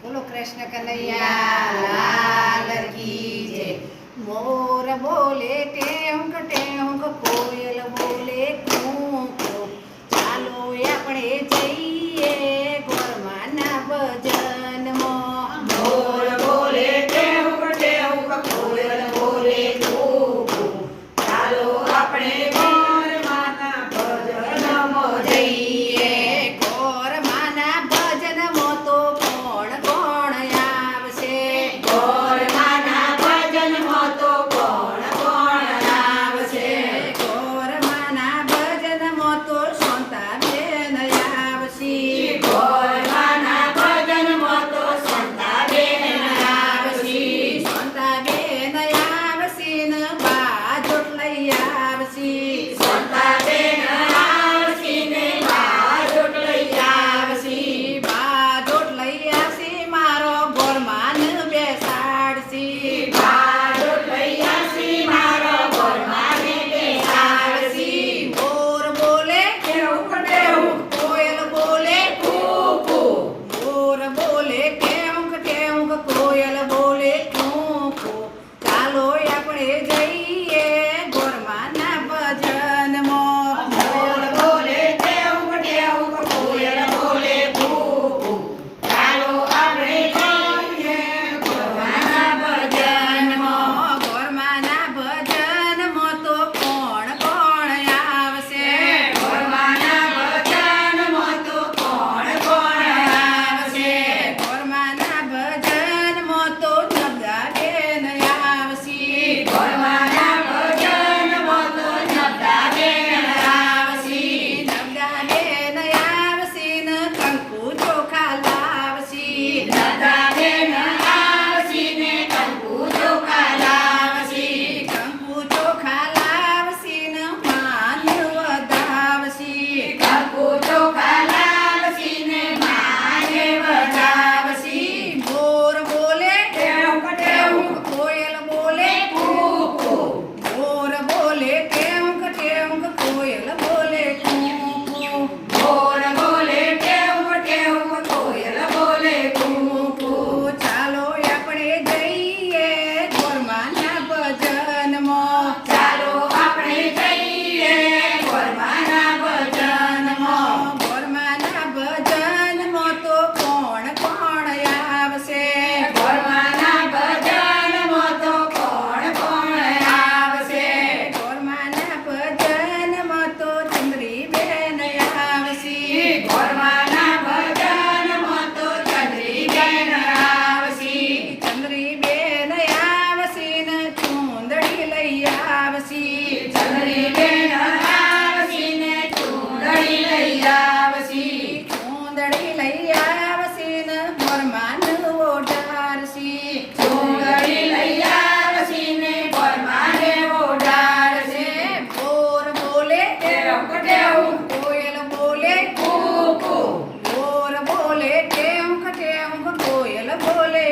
બોલો કૃષ્ણ કનૈયા લાલ કી જય। મોર બોલે ટેંક ટેંક, કોયલ બોલે કૂ કૂ, ચાલો આપણે જઈએ ગોરમાના ભજનમાં। મોર બોલે ટેંક ટેંક, કોયલ બોલે કૂ કૂ, ચાલો આપણે ગોરમાના ભજનમાં જઈએ। ગોરમાના ભજનમાં તો કોણ કોણ આવશે? ગોરમાના ભજનમાં તો કોણ કોણ આવશે? ગોરમાના ભજનમાં તો શાંતાબેન આવશે। ગોરમાના ભજનમાં તો શાંતાબેન આવશે। શાંતાબેન આવશે ને બાજોટ લઈ આવશે। શાંતાબેન આવશે ને બાજોટ લઈ આવશે। બાજોટ લઈ આવશે, મારો ગોરમાન બેસાડશે। બાજોટ લઈ આવશે, મારો ગોરમાને બેસાડશે। મોર બોલે ટેહુક ટેહુક, કોયલ બોલે કૂ કૂ, મોર બોલે ટેહુક ટેહુક, કોયલ બોલે કૂ કૂ, ચાલો આપણે જઈએ ગોરમાના ભજનમાં। મોર બોલે ટેહુક ટેહુક, કોયલ બોલે કૂ કૂ, ચાલો આપણે જઈએ ગોરમાના ભજનમાં। ગોરમાના ભજનમાં તો કોણ કોણ આવશે? ગોરમાના ભજનમાં તો કોણ કોણ આવશે? ગોરમાના ભજનમાં તો નબદાબેન આવશે। ગોરમાના ભજનમાં તો નબદાબેન આવશે। નબદાબેન આવશે ને કંકુ ચોખા લાવશે। નબદાબેન આવશે ને કંકુ ચોખા લાવશે। કંકુ ચોખા લાવશે ને માન વધાવશે। કંકુ ચોખા લાવશે ને માને વધાવશે। મોર બોલે ટેહુક ટેહુક, કોયલ બોલે કૂ કૂ, મોર બોલે ટેહુક ટેહુક, કોયલ બોલે કૂ કૂ। મોર બોલે ટેહુક ટેહુક, કોયલ બોલે કૂ કૂ, ચાલો આપણે જઈએ ગોરમાના ભજનમાં। ચાલો આપણે જઈએ ગોરમાના ભજનમાં। ગોરમાના ભજનમાં તો કોણ કોણ આવશે? ગોરમાના ભજનમાં તો કોણ કોણ આવશે? ગોરમાના ભજનમાં તો ચંદ્રીબેન આવશે। ગોરમાના ભજનમાં તો ચંદ્રીબેન આવશે। ચંદ્રીબેન આવશે ને ચૂંદડી લઈ આવશે। ચંદ્રીબેન આવશે ને ચૂંદડી લઈ આવશે। ચૂંદડી લઈ આવશે ને ગોરમાન ઓઢારશે। ચૂંદડી લઈ આવશે ને ગોરમાને ઓઢાડશે। મોર બોલે ટેહુક ટેહુક, કોયલ બોલે કૂ કૂ, મોર બોલે ટેહુક ટેહુક, કોયલ બોલે